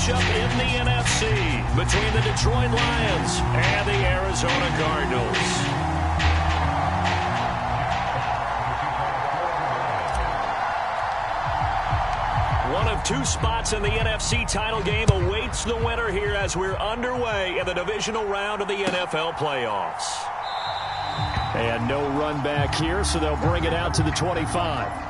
matchup in the NFC between the Detroit Lions and the Arizona Cardinals. One of two spots in the NFC title game awaits the winner here as we're underway in the divisional round of the NFL playoffs. And no run back here, so they'll bring it out to the 25.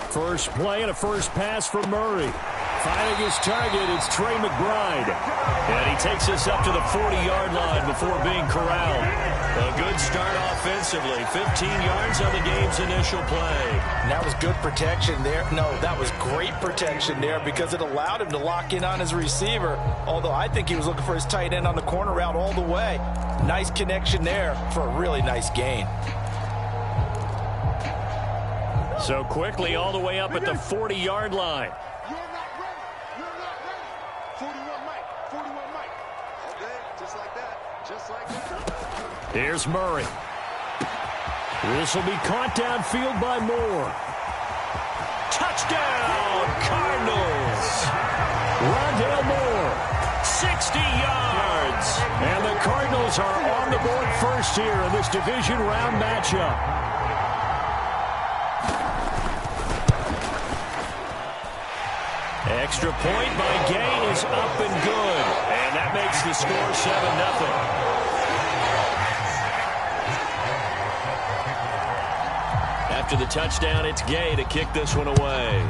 First play and a first pass for Murray. Finding his target, it's Trey McBride. And he takes us up to the 40-yard line before being corralled. A good start offensively. 15 yards on the game's initial play. And that was good protection there. No, that was great protection there because it allowed him to lock in on his receiver. Although I think he was looking for his tight end on the corner route all the way. Nice connection there for a really nice gain. So quickly all the way up at the 40-yard line. You're not ready. You're not ready. 41 Mike. 41 Mike. Okay, just like that. Just like that. Here's Murray. This will be caught downfield by Moore. Touchdown, Cardinals. Rondale Moore, 60 yards. And the Cardinals are on the board first here in this division round matchup. Extra point by Gay is up and good. And that makes the score 7-0. After the touchdown, it's Gay to kick this one away.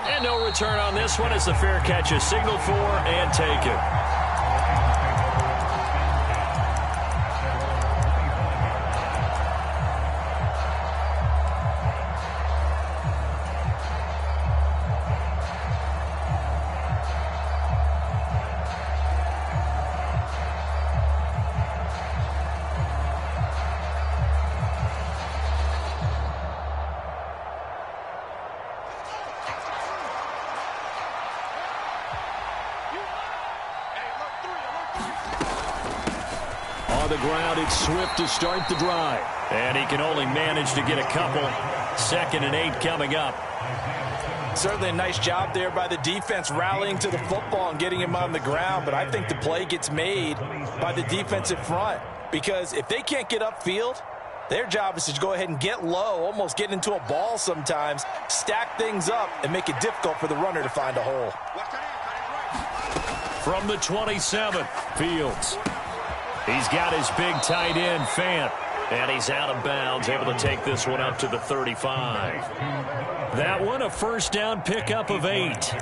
And no return on this one as the fair catch is signaled for and taken. On the ground, it's Swift to start the drive. And he can only manage to get a couple. 2nd and 8 coming up. Certainly a nice job there by the defense rallying to the football and getting him on the ground. But I think the play gets made by the defensive front. Because if they can't get upfield, their job is to go ahead and get low, almost get into a ball sometimes, stack things up, and make it difficult for the runner to find a hole. From the 27, Fields. He's got his big tight end, Fant. And he's out of bounds, able to take this one up to the 35. That one, a first down pickup of 8.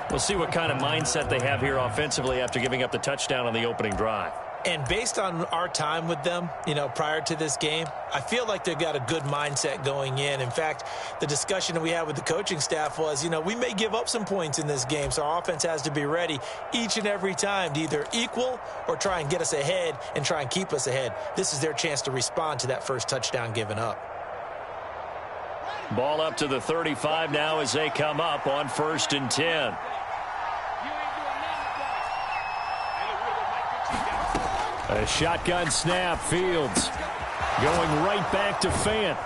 We'll see what kind of mindset they have here offensively after giving up the touchdown on the opening drive. And based on our time with them, prior to this game, I feel like they've got a good mindset going in. In fact, the discussion that we had with the coaching staff was, we may give up some points in this game, so our offense has to be ready each and every time to either equal or try and get us ahead and try and keep us ahead. This is their chance to respond to that first touchdown given up. Ball up to the 35 now as they come up on 1st and 10. A shotgun snap, Fields going right back to Fant.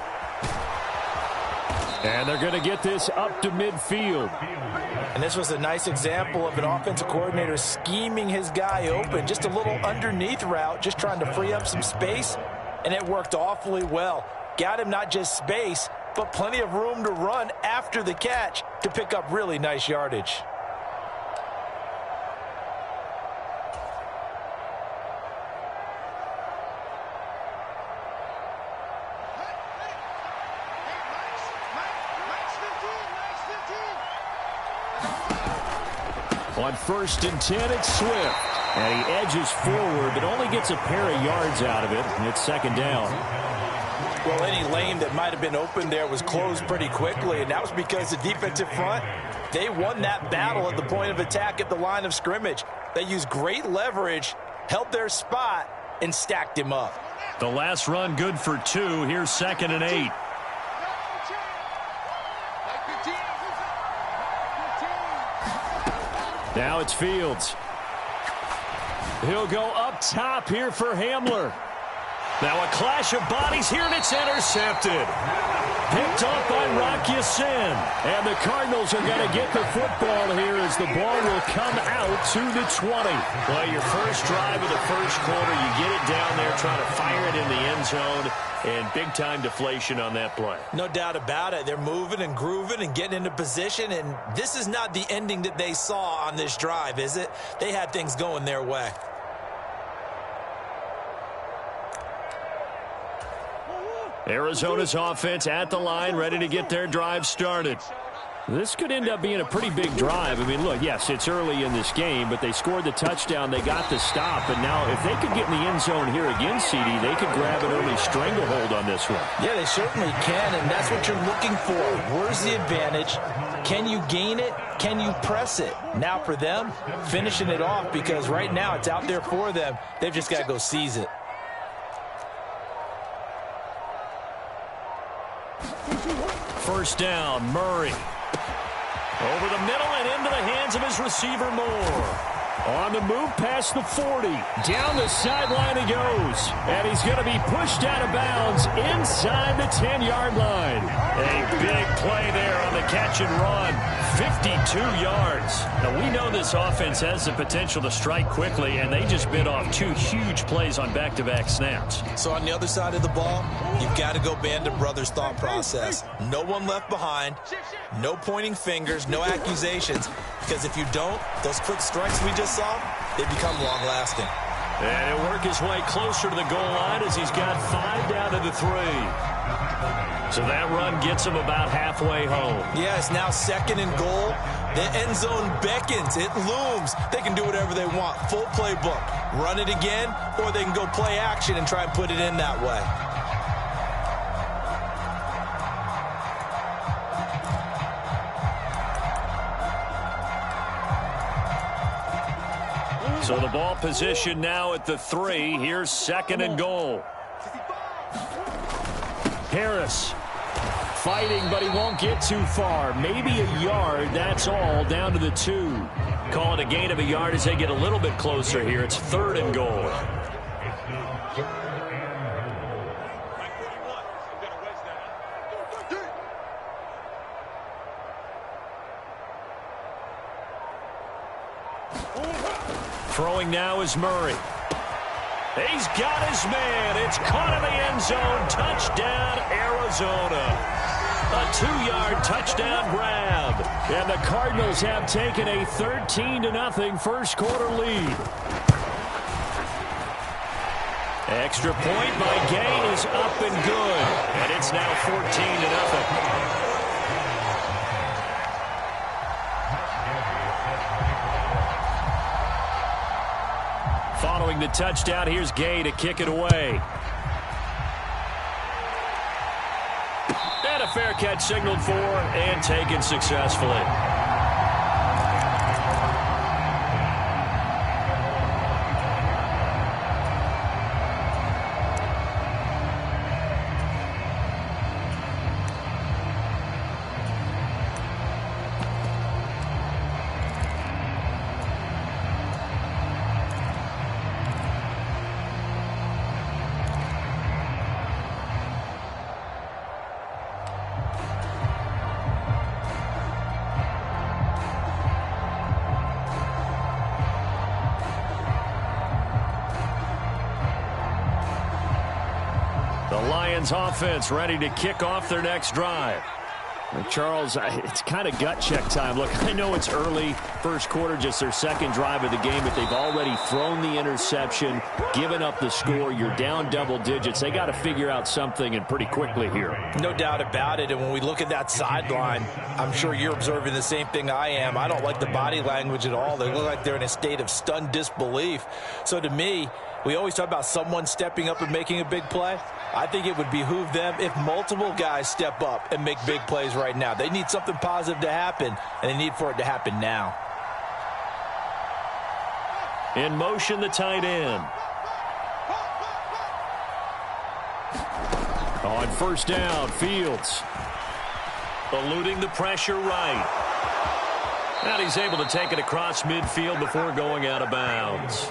And they're going to get this up to midfield. And this was a nice example of an offensive coordinator scheming his guy open. Just a little underneath route, just trying to free up some space. And it worked awfully well. Got him not just space, but plenty of room to run after the catch to pick up really nice yardage. On 1st and 10, it's Swift. And he edges forward, but only gets a pair of yards out of it. And it's 2nd down. Well, any lane that might have been open there was closed pretty quickly, and that was because the defensive front, they won that battle at the point of attack at the line of scrimmage. They used great leverage, held their spot, and stacked him up. The last run good for 2. Here's 2nd and 8. Now it's Fields. He'll go up top here for Hamler. Now a clash of bodies here, and it's intercepted. Picked off by Rock Ya-Sin. And the Cardinals are going to get the football here as the ball will come out to the 20. Well, your first drive of the first quarter, you get it down there, trying to fire it in the end zone, and big-time deflation on that play. No doubt about it. They're moving and grooving and getting into position, and this is not the ending that they saw on this drive, is it? They had things going their way. Arizona's offense at the line, ready to get their drive started. This could end up being a pretty big drive. I mean, look, yes, it's early in this game, but they scored the touchdown, they got the stop, and now if they could get in the end zone here again, CD, they could grab an early stranglehold on this one. Yeah, they certainly can, and that's what you're looking for. Where's the advantage? Can you gain it? Can you press it? Now for them, finishing it off, because right now it's out there for them. They've just got to go seize it. First down, Murray. Over the middle and into the hands of his receiver, Moore. On the move past the 40. Down the sideline he goes. And he's going to be pushed out of bounds inside the 10-yard line. A big play there on the catch and run. 52 yards. Now, we know this offense has the potential to strike quickly, and they just bit off 2 huge plays on back-to-back snaps. So on the other side of the ball, you've got to go Band of Brothers thought process. No one left behind, no pointing fingers, no accusations, because if you don't, those quick strikes we just saw, they become long-lasting. And he'll work his way closer to the goal line as he's got 5 down to the 3. So that run gets him about halfway home. Yeah, it's now 2nd and goal. The end zone beckons. It looms. They can do whatever they want. Full playbook. Run it again, or they can go play action and try and put it in that way. So the ball position now at the 3. Here's 2nd and goal. Harris fighting, but he won't get too far. Maybe a yard, that's all, down to the 2. Call it a gain of a yard as they get a little bit closer here. It's 3rd and goal. Throwing now is Murray. He's got his man. It's caught in the end zone. Touchdown, Arizona. A 2-yard touchdown grab. And the Cardinals have taken a 13-0 first quarter lead. Extra point by Gay is up and good. And it's now 14-0. Following the touchdown, here's Gay to kick it away. And a fair catch signaled for and taken successfully. Offense ready to kick off their next drive. Charles, it's kind of gut check time. Look, I know it's early, first quarter, just their 2nd drive of the game, but they've already thrown the interception, given up the score. You're down double digits. They got to figure out something, and pretty quickly here. No doubt about it. And when we look at that sideline, I'm sure you're observing the same thing I am. I don't like the body language at all. They look like they're in a state of stunned disbelief. So to me, We always talk about someone stepping up and making a big play. I think it would behoove them if multiple guys step up and make big plays right now. They need something positive to happen, and they need for it to happen now. In motion, the tight end. On first down, Fields. Eluding the pressure right. And he's able to take it across midfield before going out of bounds.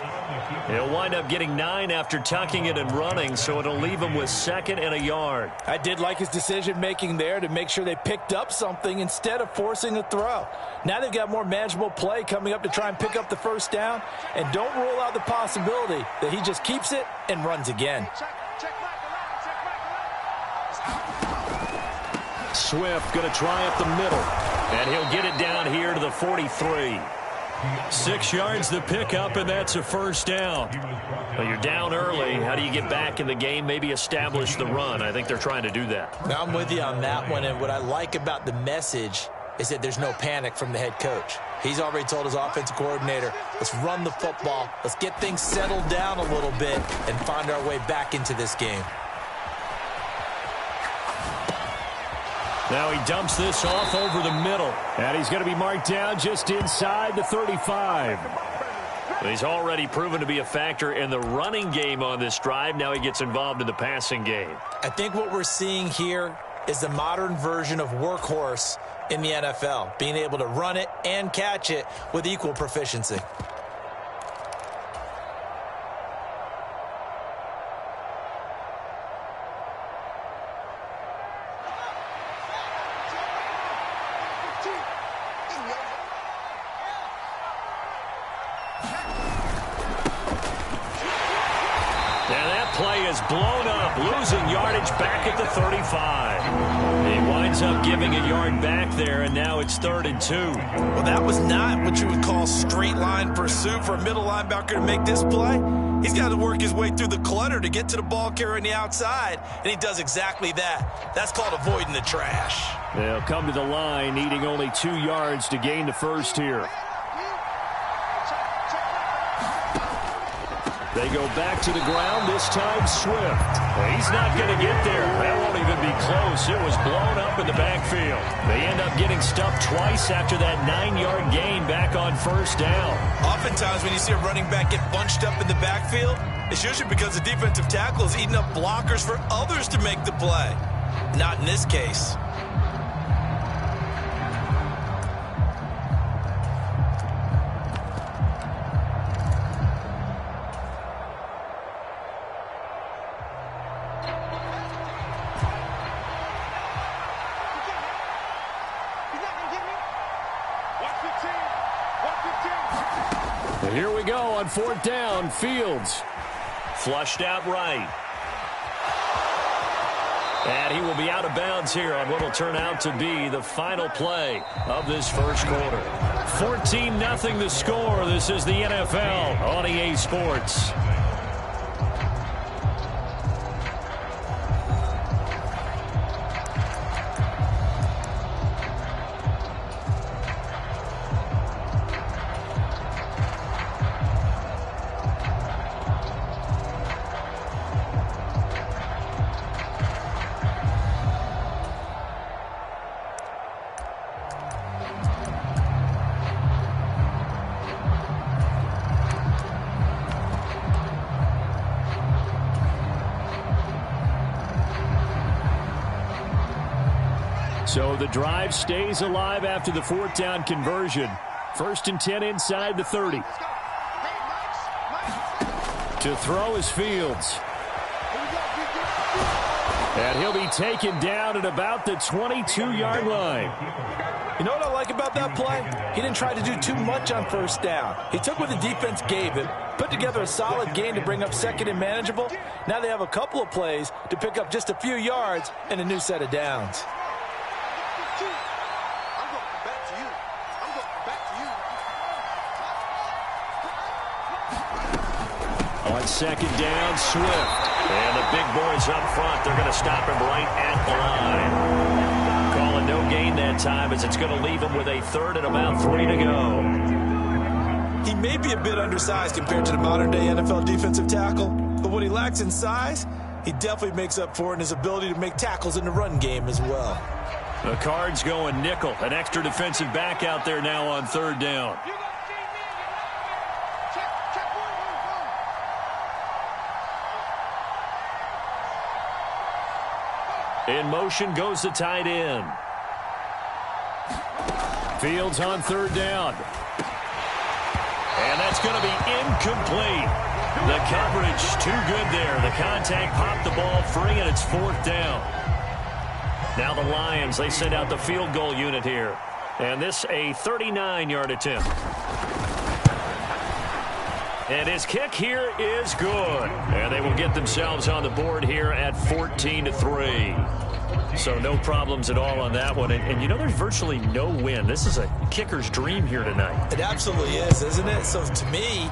He'll wind up getting 9 after tucking it and running, so it'll leave him with 2nd and a yard. I did like his decision-making there to make sure they picked up something instead of forcing a throw. Now they've got more manageable play coming up to try and pick up the first down, and don't rule out the possibility that he just keeps it and runs again. Swift going to try up the middle, and he'll get it down here to the 43. 6 yards the pickup, and that's a first down. Well, you're down early. How do you get back in the game, maybe establish the run? I think they're trying to do that. Now, I'm with you on that one, and what I like about the message is that there's no panic from the head coach. He's already told his offensive coordinator, let's run the football, let's get things settled down a little bit and find our way back into this game. Now he dumps this off over the middle. And he's going to be marked down just inside the 35. He's already proven to be a factor in the running game on this drive. Now he gets involved in the passing game. I think what we're seeing here is the modern version of workhorse in the NFL, being able to run it and catch it with equal proficiency. Blown up, losing yardage back at the 35. He winds up giving a yard back there, and now it's 3rd and 2. Well, that was not what you would call straight line pursuit for a middle linebacker to make this play. He's got to work his way through the clutter to get to the ball carrier on the outside, and he does exactly that. That's called avoiding the trash. They'll come to the line, needing only 2 yards to gain the first here. They go back to the ground, this time Swift. He's not going to get there. That won't even be close. It was blown up in the backfield. They end up getting stuffed twice after that 9-yard gain back on first down. Oftentimes when you see a running back get bunched up in the backfield, it's usually because the defensive tackle is eating up blockers for others to make the play. Not in this case. Here we go on 4th down. Fields flushed out right. And he will be out of bounds here on what will turn out to be the final play of this first quarter. 14-0 the score. This is the NFL on EA Sports. So the drive stays alive after the 4th down conversion. 1st and 10 inside the 30. To throw is Fields. And he'll be taken down at about the 22-yard line. You know what I like about that play? He didn't try to do too much on first down. He took what the defense gave him, put together a solid gain to bring up 2nd and manageable. Now they have a couple of plays to pick up just a few yards and a new set of downs. On 2nd down, Swift. And the big boys up front, they're going to stop him right at the line. Calling no gain that time as it's going to leave him with a 3rd and about 3 to go. He may be a bit undersized compared to the modern-day NFL defensive tackle, but what he lacks in size, he definitely makes up for it in his ability to make tackles in the run game as well. The Cards going nickel. An extra defensive back out there now on third down. In motion goes the tight end. Fields on third down. And that's going to be incomplete. The coverage too good there. The contact popped the ball free, and it's fourth down. Now the Lions, they send out the field goal unit here. And this a 39-yard attempt. And his kick here is good. And they will get themselves on the board here at 14-3. So no problems at all on that one. And you know, there's virtually no win. This is a kicker's dream here tonight. It absolutely is, isn't it? So to me,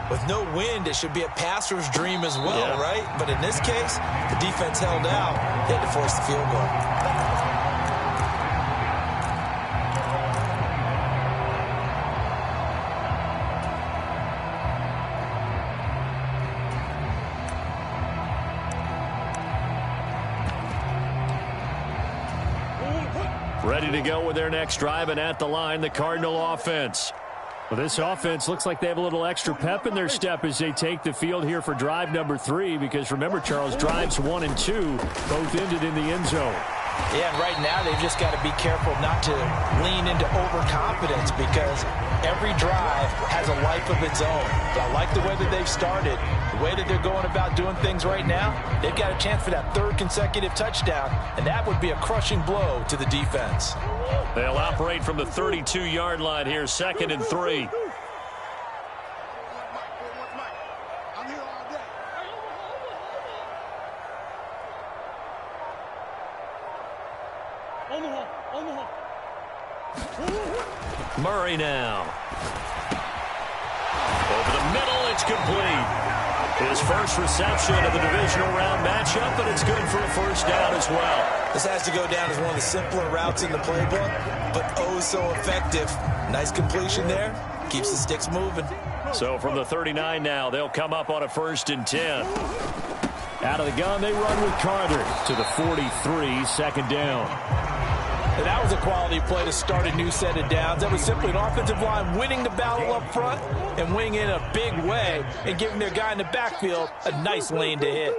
with no wind, it should be a passer's dream as well, right? But in this case, the defense held out. They had to force the field goal. Ready to go with their next drive, and at the line, the Cardinal offense. Well, this offense looks like they have a little extra pep in their step as they take the field here for drive number 3, because remember, Charles, drives 1 and 2 both ended in the end zone. Yeah, and right now they've just got to be careful not to lean into overconfidence, because every drive has a life of its own. But I like the way that they've started, the way that they're going about doing things right now. They've got a chance for that 3rd consecutive touchdown, and that would be a crushing blow to the defense. They'll operate from the 32-yard line here, 2nd and 3. Murray now. Over the middle, it's complete. His first reception of the divisional round matchup, but it's good for a first down as well. This has to go down as one of the simpler routes in the playbook, but oh so effective. Nice completion there. Keeps the sticks moving. So from the 39 now, they'll come up on a 1st and 10. Out of the gun, they run with Carter to the 43, 2nd down. And that was a quality play to start a new set of downs. That was simply an offensive line winning the battle up front and winning in a big way and giving their guy in the backfield a nice lane to hit.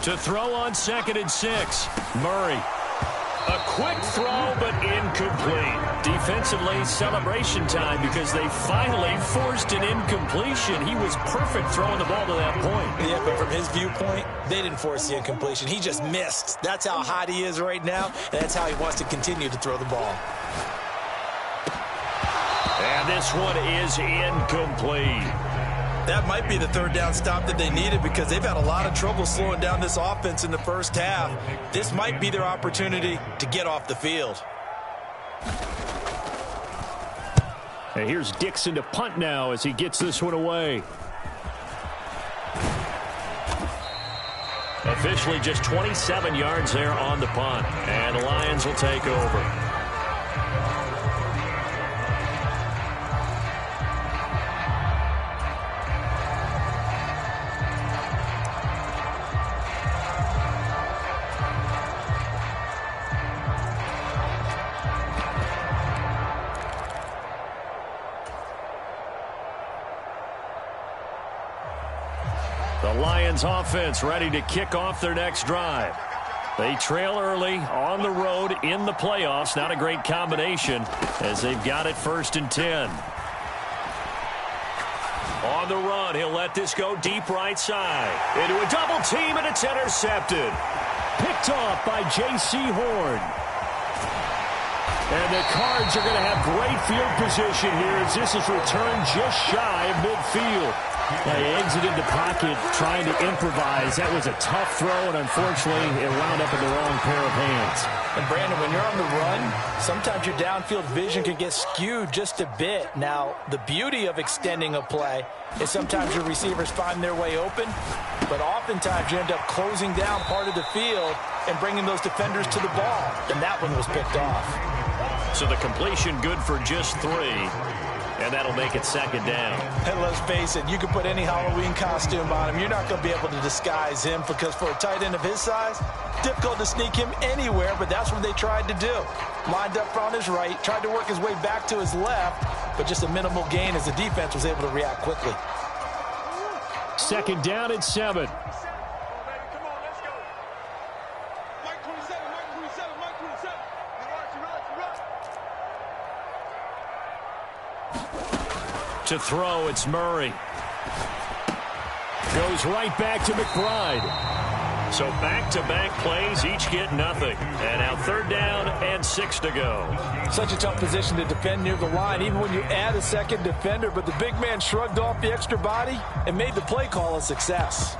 To throw on 2nd and 6, Murray. A quick throw, but incomplete. Defensively, celebration time, because they finally forced an incompletion. He was perfect throwing the ball to that point. Yeah, but from his viewpoint, they didn't force the incompletion. He just missed. That's how hot he is right now, and that's how he wants to continue to throw the ball. And this one is incomplete. That might be the 3rd down stop that they needed, because they've had a lot of trouble slowing down this offense in the first half. This might be their opportunity to get off the field. And here's Dixon to punt now as he gets this one away. Officially just 27 yards there on the punt. And the Lions will take over. The Lions offense ready to kick off their next drive. They trail early on the road in the playoffs. Not a great combination as they've got it 1st and 10. On the run, he'll let this go deep right side. Into a double team, and it's intercepted. Picked off by J.C. Horn. And the Cards are going to have great field position here as this is returned just shy of midfield. They exited the pocket trying to improvise. That was a tough throw, and unfortunately, it wound up in the wrong pair of hands. And, Brandon, when you're on the run, sometimes your downfield vision can get skewed just a bit. Now, the beauty of extending a play is sometimes your receivers find their way open, but oftentimes you end up closing down part of the field and bringing those defenders to the ball, and that one was picked off. So the completion good for just 3. And that'll make it second down. And let's face it, you can put any Halloween costume on him. You're not going to be able to disguise him because for a tight end of his size, difficult to sneak him anywhere, but that's what they tried to do. Lined up on his right, tried to work his way back to his left, but just a minimal gain as the defense was able to react quickly. Second down at 7. To throw, it's Murray. Goes right back to McBride. So back-to-back plays, each get nothing. And now third down and 6 to go. Such a tough position to defend near the line, even when you add a second defender. But the big man shrugged off the extra body and made the play call a success.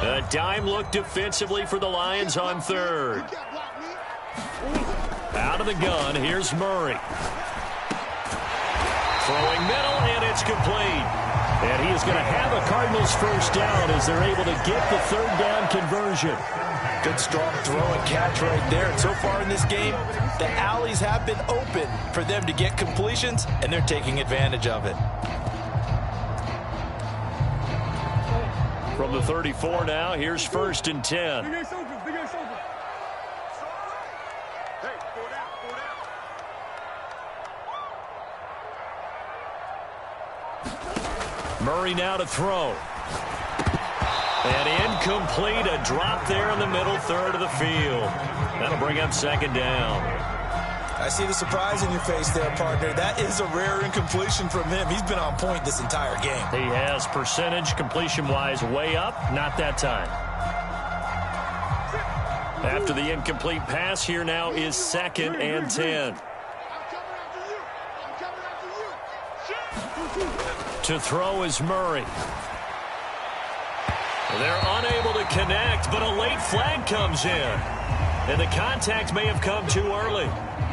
A dime look defensively for the Lions on third. Out of the gun, here's Murray. Throwing middle, and it's complete. And he is going to have a Cardinals first down as they're able to get the third down conversion. Good strong throw and catch right there. And so far in this game, the alleys have been open for them to get completions, and they're taking advantage of it. From the 34 now, here's first and 10. Murray now to throw. And incomplete, a drop there in the middle third of the field. That'll bring up second down. I see the surprise in your face there, partner. That is a rare incompletion from him. He's been on point this entire game. He has percentage completion-wise way up, not that time. After the incomplete pass, here now is second and 10. To throw is Murray. They're unable to connect, but a late flag comes in. And the contact may have come too early.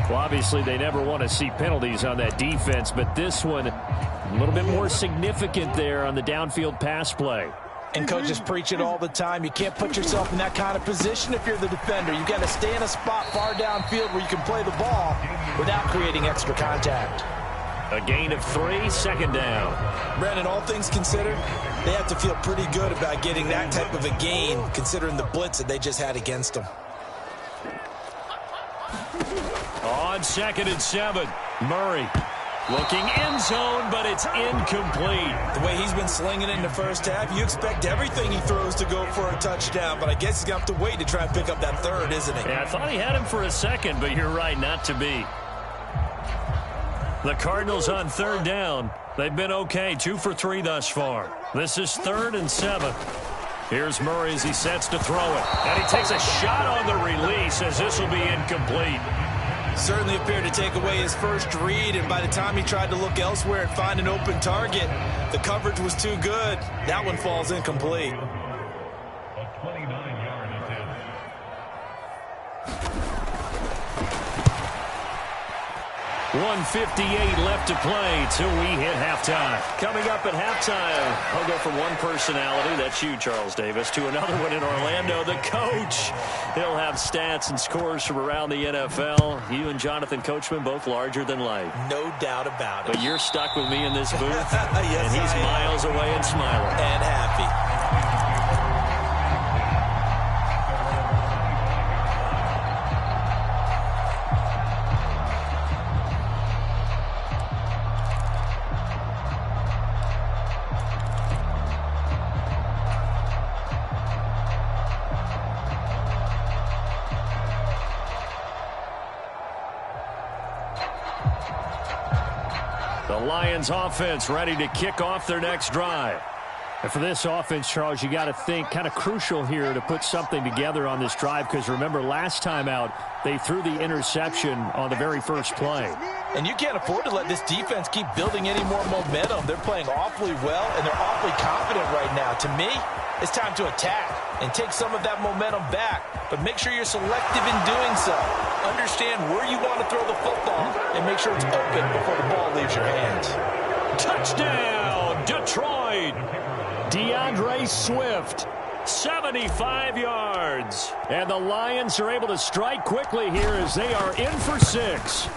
Well, obviously, they never want to see penalties on that defense, but this one a little bit more significant there on the downfield pass play. And coaches preach it all the time. You can't put yourself in that kind of position if you're the defender. You've got to stay in a spot far downfield where you can play the ball without creating extra contact. A gain of 3, second down. Brandon, all things considered, they have to feel pretty good about getting that type of a gain, considering the blitz that they just had against them. On second and 7, Murray looking end zone, but it's incomplete. The way he's been slinging it in the first half, you expect everything he throws to go for a touchdown, but I guess he's going to have to wait to try and pick up that third, isn't he? Yeah, I thought he had him for a second, but you're right, not to be. The Cardinals on third down. They've been okay, 2 for 3 thus far. This is third and 7. Here's Murray as he sets to throw it. And he takes a shot on the release as this will be incomplete. Certainly appeared to take away his first read, and by the time he tried to look elsewhere and find an open target, the coverage was too good. That one falls incomplete. 1:58 left to play till we hit halftime. Coming up at halftime, I'll go from one personality, that's you, Charles Davis, to another one in Orlando, the coach. He'll have stats and scores from around the NFL. You and Jonathan Coachman both larger than life. No doubt about it. But you're stuck with me in this booth, yes, and he's miles away and smiling. And happy. The Lions offense ready to kick off their next drive. And for this offense, Charles, you got to think kind of crucial here to put something together on this drive, because remember last time out they threw the interception on the very first play. And you can't afford to let this defense keep building any more momentum. They're playing awfully well, and they're awfully confident right now. To me, it's time to attack and take some of that momentum back, but make sure you're selective in doing so. Understand where you want to throw the football and make sure it's open before the ball leaves your hands. Touchdown, Detroit! DeAndre Swift, 75 yards. And the Lions are able to strike quickly here as they are in for 6.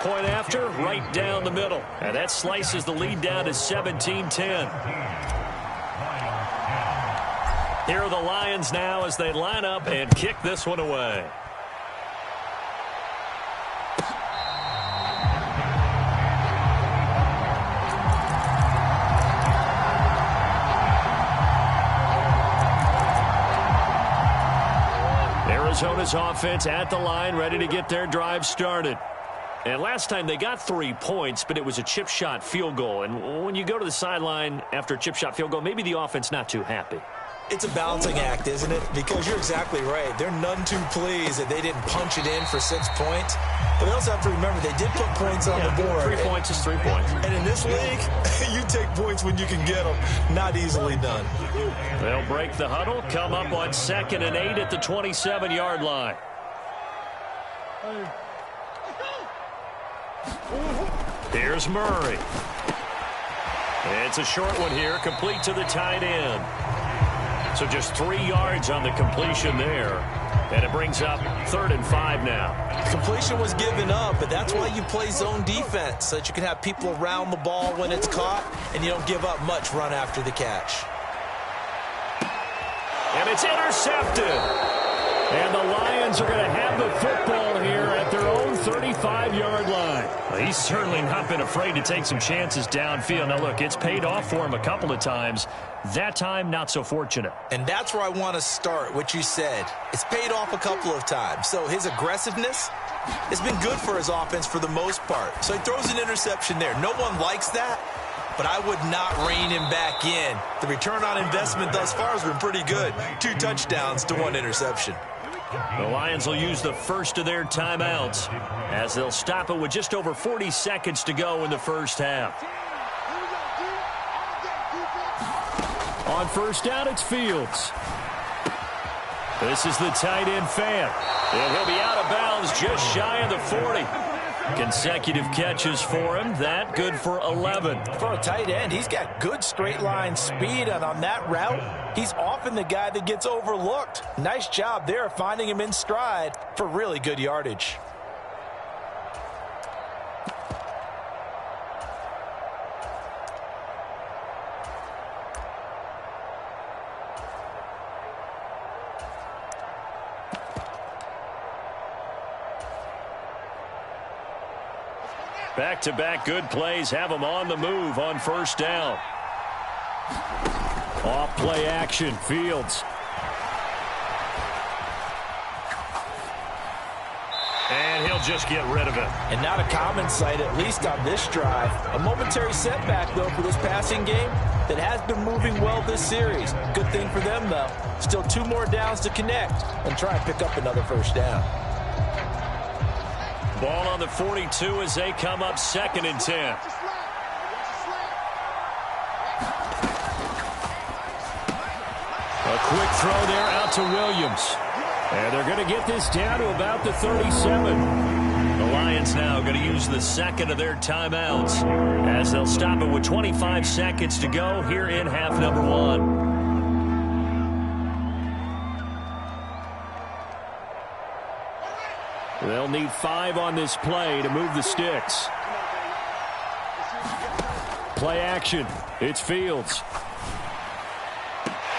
Point after, right down the middle. And that slices the lead down to 17-10. Here are the Lions now as they line up and kick this one away. Arizona's offense at the line, ready to get their drive started. And last time they got 3 points, but it was a chip shot field goal. And when you go to the sideline after a chip shot field goal, maybe the offense not too happy. It's a balancing act, isn't it? Because you're exactly right. They're none too pleased that they didn't punch it in for 6 points. But they also have to remember they did put points on the board. 3 points is 3 points. And in this league, you take points when you can get them. Not easily done. They'll break the huddle, come up on 2nd and 8 at the 27-yard line. Here's Murray. It's a short one here, complete to the tight end. So just 3 yards on the completion there. And it brings up 3rd and 5 now. Completion was given up, but that's why you play zone defense, so that you can have people around the ball when it's caught, and you don't give up much run after the catch. And it's intercepted. And the Lions are going to have the football here at their own 35-yard line. Well, he's certainly not been afraid to take some chances downfield. Now, look, it's paid off for him a couple of times. That time, not so fortunate. And that's where I want to start, what you said. It's paid off a couple of times. So his aggressiveness has been good for his offense for the most part. So he throws an interception there. No one likes that, but I would not rein him back in. The return on investment thus far has been pretty good. 2 touchdowns to 1 interception. The Lions will use the first of their timeouts as they'll stop it with just over 40 seconds to go in the first half. On first down, it's Fields. This is the tight end Fant. And he'll be out of bounds just shy of the 40. Consecutive catches for him. That good for 11. For a tight end, he's got good straight line speed, and on that route, he's often the guy that gets overlooked. Nice job there finding him in stride for really good yardage. Back-to-back good plays have them on the move on first down. Off play action, Fields. And he'll just get rid of it. And not a common sight, at least on this drive. A momentary setback, though, for this passing game that has been moving well this series. Good thing for them, though. Still 2 more downs to connect and try and pick up another first down. Ball on the 42 as they come up 2nd and 10. A quick throw there out to Williams. And they're going to get this down to about the 37. The Lions now going to use the 2nd of their timeouts as they'll stop it with 25 seconds to go here in half number 1. They'll need 5 on this play to move the sticks. Play action. It's Fields.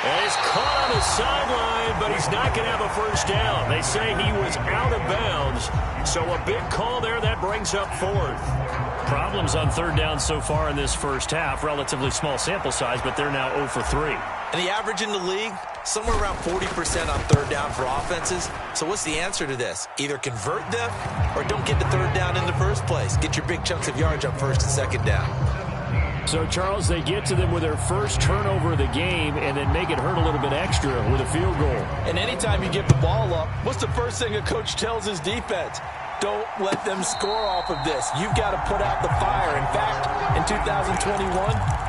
And he's caught on the sideline, but he's not going to have a first down. They say he was out of bounds. So a big call there that brings up 4th. Problems on 3rd down so far in this first half. Relatively small sample size, but they're now 0 for 3. And the average in the league, somewhere around 40% on 3rd down for offenses. So what's the answer to this? Either convert them or don't get to 3rd down in the first place. Get your big chunks of yards on 1st and 2nd down. So, Charles, they get to them with their first turnover of the game and then make it hurt a little bit extra with a field goal. And anytime you give the ball up, what's the first thing a coach tells his defense? Don't let them score off of this. You've got to put out the fire. In fact, in 2021,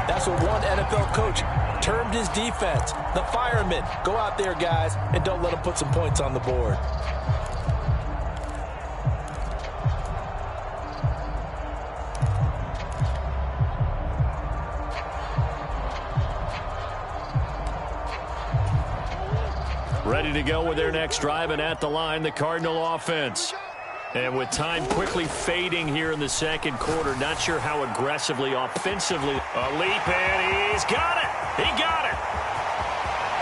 that's what one NFL coach termed his defense. The firemen. Go out there, guys, and don't let them put some points on the board. Ready to go with their next drive, and at the line, the Cardinal offense. And with time quickly fading here in the second quarter, not sure how aggressively, offensively. A leap, and he's got it. He got it.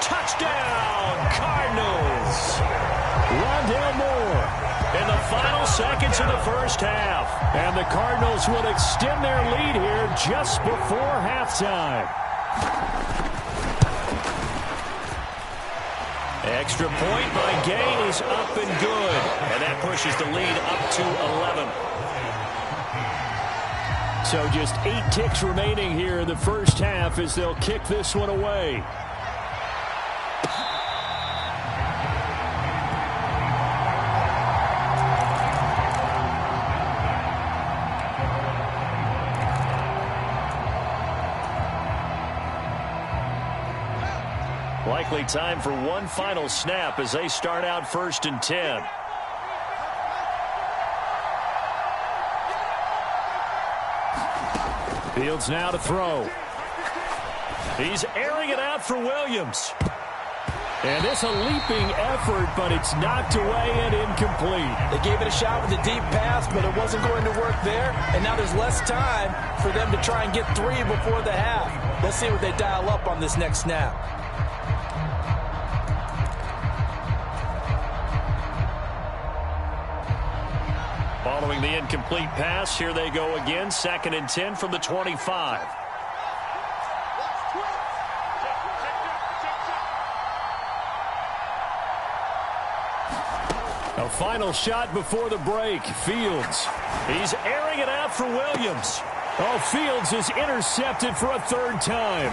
Touchdown, Cardinals. Rondale Moore in the final seconds of the first half. And the Cardinals will extend their lead here just before halftime. Extra point by Gay is up and good. And that pushes the lead up to 11. So just 8 ticks remaining here in the first half as they'll kick this one away. Likely time for one final snap as they start out 1st and 10. Fields now to throw. He's airing it out for Williams. And it's a leaping effort, but it's knocked away and incomplete. They gave it a shot with a deep pass, but it wasn't going to work there. And now there's less time for them to try and get 3 before the half. Let's see what they dial up on this next snap. Following the incomplete pass, here they go again. 2nd and 10 from the 25. A final shot before the break. Fields. He's airing it out for Williams. Oh, Fields is intercepted for a 3rd time.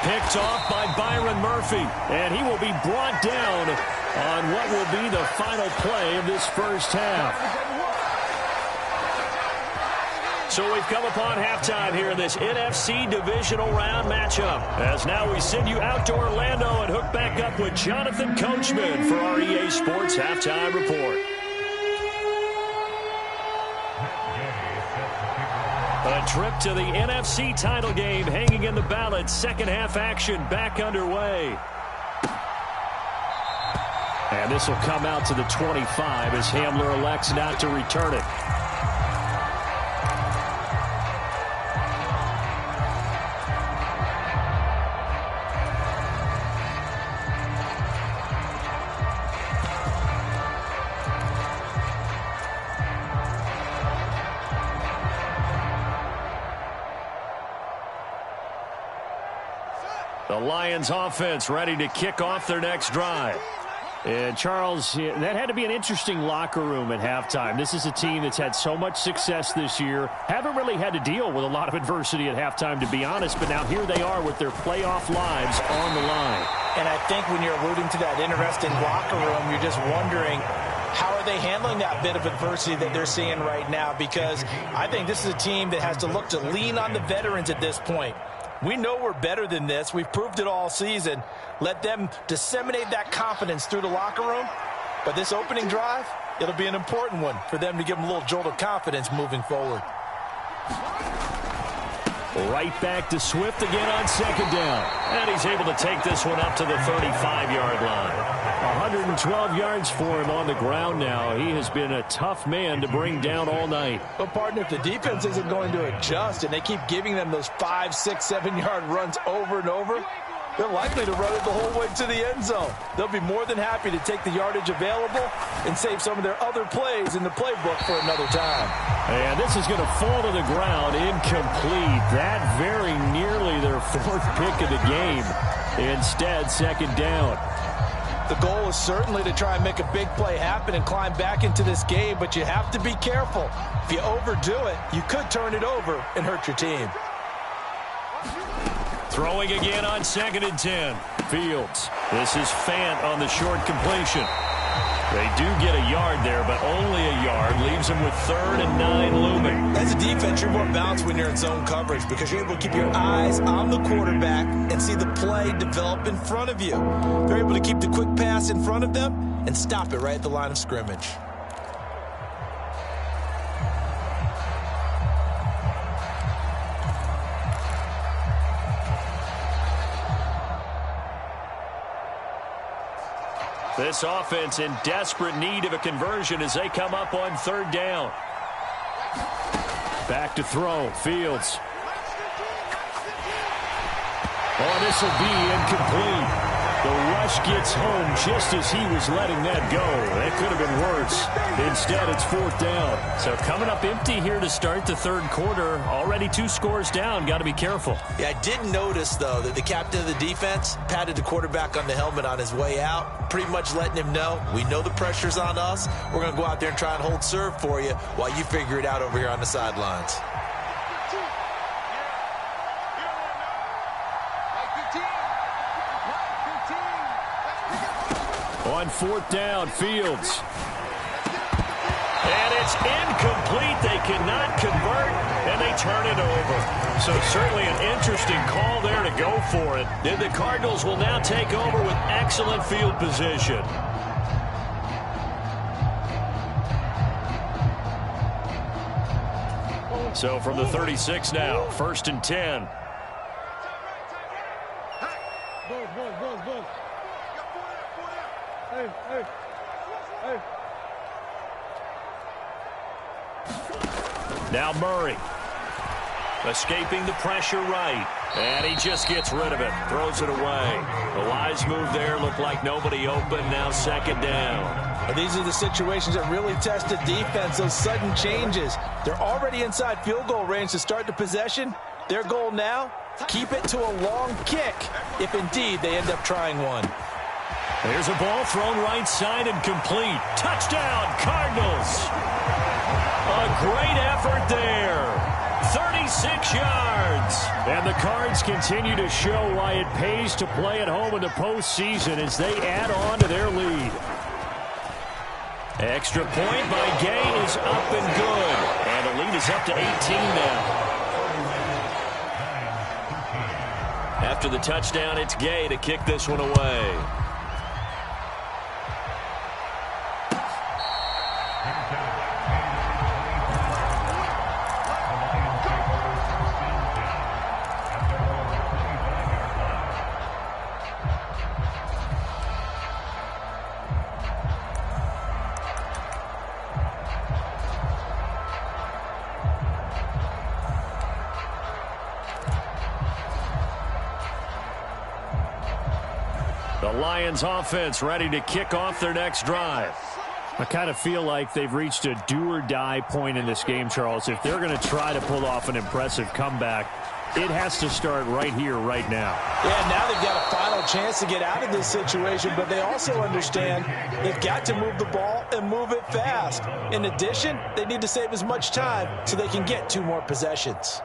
Picked off by Byron Murphy. And he will be brought down on what will be the final play of this first half. So we've come upon halftime here in this NFC divisional round matchup. As now we send you out to Orlando and hook back up with Jonathan Coachman for our EA Sports Halftime Report. A trip to the NFC title game hanging in the balance. Second half action back underway. And this will come out to the 25 as Hamler elects not to return it. The Lions offense ready to kick off their next drive. And Charles, that had to be an interesting locker room at halftime. This is a team that's had so much success this year. Haven't really had to deal with a lot of adversity at halftime, to be honest. But now here they are with their playoff lives on the line. And I think when you're alluding to that interesting locker room, you're just wondering, how are they handling that bit of adversity that they're seeing right now? Because I think this is a team that has to look to lean on the veterans at this point. We know we're better than this. We've proved it all season. Let them disseminate that confidence through the locker room. But this opening drive, it'll be an important one for them to give them a little jolt of confidence moving forward. Right back to Swift again on 2nd down. And he's able to take this one up to the 35-yard line. 112 yards for him on the ground now. He has been a tough man to bring down all night. But, partner, if the defense isn't going to adjust and they keep giving them those 5, 6, 7-yard runs over and over, they're likely to run it the whole way to the end zone. They'll be more than happy to take the yardage available and save some of their other plays in the playbook for another time. And this is going to fall to the ground, incomplete. That very nearly their 4th pick of the game. Instead, 2nd down. The goal is certainly to try and make a big play happen and climb back into this game, but you have to be careful. If you overdo it, you could turn it over and hurt your team. Throwing again on 2nd and 10. Fields. This is Fant on the short completion. They do get a yard there, but only a yard. Leaves them with 3rd and 9 looming. As a defense, you're more balanced when you're in zone coverage because you're able to keep your eyes on the quarterback and see the play develop in front of you. They're able to keep the quick pass in front of them and stop it right at the line of scrimmage. This offense in desperate need of a conversion as they come up on 3rd down. Back to throw. Fields. Oh, this will be incomplete. The rush gets home just as he was letting that go. That could have been worse. Instead, it's 4th down. So coming up empty here to start the 3rd quarter. Already 2 scores down. Got to be careful. Yeah, I did notice, though, that the captain of the defense patted the quarterback on the helmet on his way out, pretty much letting him know, we know the pressure's on us. We're going to go out there and try and hold serve for you while you figure it out over here on the sidelines. On 4th down, Fields. And it's incomplete. They cannot convert, and they turn it over. So certainly an interesting call there to go for it. And the Cardinals will now take over with excellent field position. So from the 36 now, 1st and 10. Now Murray. Escaping the pressure right. And he just gets rid of it. Throws it away. The wise move there. Looked like nobody open. Now 2nd down. And these are the situations that really test the defense. Those sudden changes. They're already inside field goal range to start the possession. Their goal now, keep it to a long kick if indeed they end up trying one. There's a ball thrown right side and complete. Touchdown, Cardinals. A great effort there. 36 yards. And the Cards continue to show why it pays to play at home in the postseason as they add on to their lead. Extra point by Gay is up and good. And the lead is up to 18 now. After the touchdown, it's Gay to kick this one away. The Lions offense ready to kick off their next drive. I kind of feel like they've reached a do-or-die point in this game, Charles. If they're going to try to pull off an impressive comeback, it has to start right here, right now. Yeah, now they've got a final chance to get out of this situation, but they also understand they've got to move the ball and move it fast. In addition, they need to save as much time so they can get 2 more possessions.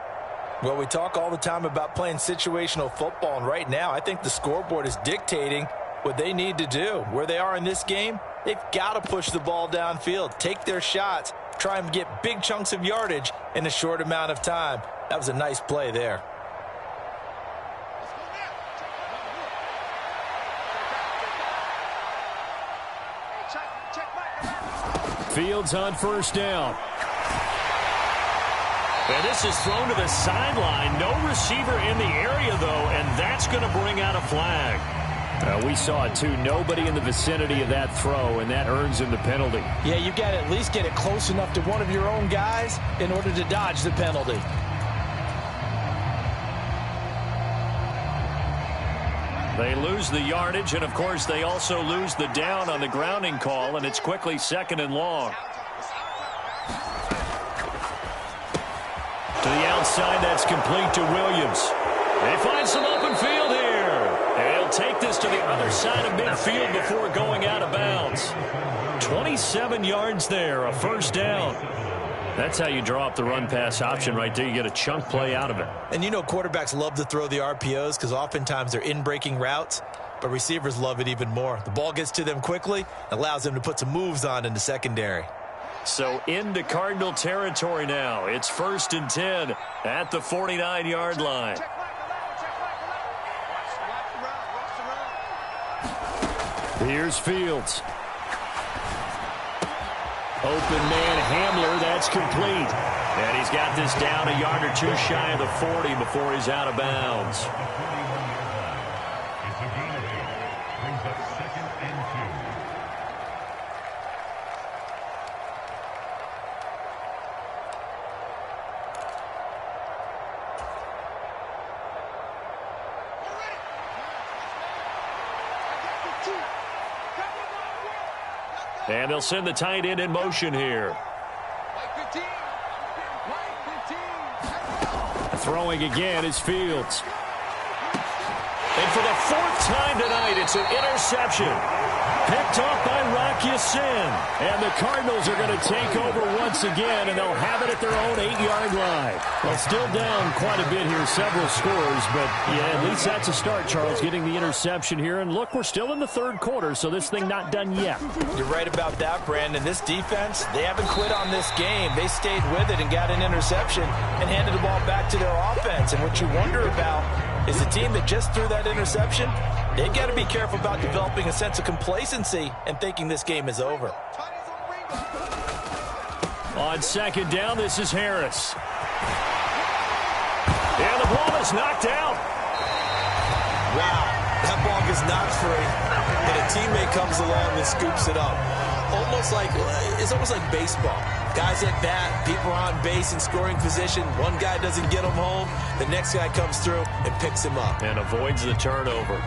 Well, we talk all the time about playing situational football, and right now I think the scoreboard is dictating what they need to do. Where they are in this game, they've got to push the ball downfield, take their shots, try and get big chunks of yardage in a short amount of time. That was a nice play there. Fields on 1st down. And this is thrown to the sideline. No receiver in the area, though, and that's going to bring out a flag. We saw it, too. Nobody in the vicinity of that throw, and that earns him the penalty. Yeah, you've got to at least get it close enough to one of your own guys in order to dodge the penalty. They lose the yardage, and, of course, they also lose the down on the grounding call, and it's quickly 2nd and long. To the outside, that's complete to Williams. They find some open field here. And he'll take this to the other side of midfield before going out of bounds. 27 yards there, a 1st down. That's how you draw up the run-pass option right there. You get a chunk play out of it. And you know quarterbacks love to throw the RPOs because oftentimes they're in-breaking routes, but receivers love it even more. The ball gets to them quickly, allows them to put some moves on in the secondary. So into Cardinal territory now. It's 1st and 10 at the 49-yard line. Here's Fields. Open man Hamler, that's complete. And he's got this down a yard or two shy of the 40 before he's out of bounds. And they'll send the tight end in motion here. Throwing again is Fields. And for the 4th time tonight, it's an interception. Picked off by Rock Ya-Sin. And the Cardinals are going to take over once again, and they'll have it at their own 8-yard line. Well, still down quite a bit here, several scores, but yeah, at least that's a start, Charles, getting the interception here. And look, we're still in the 3rd quarter, so this thing not done yet. You're right about that, Brandon. This defense, they haven't quit on this game. They stayed with it and got an interception and handed the ball back to their offense. And what you wonder about is the team that just threw that interception, they've got to be careful about developing a sense of complacency and thinking this game is over. On 2nd down, this is Harris. And the ball is knocked out. Wow, that ball gets knocked free, and a teammate comes along and scoops it up. It's almost like baseball. Guys at bat, people are on base in scoring position. One guy doesn't get him home. The next guy comes through and picks him up. And avoids the turnover.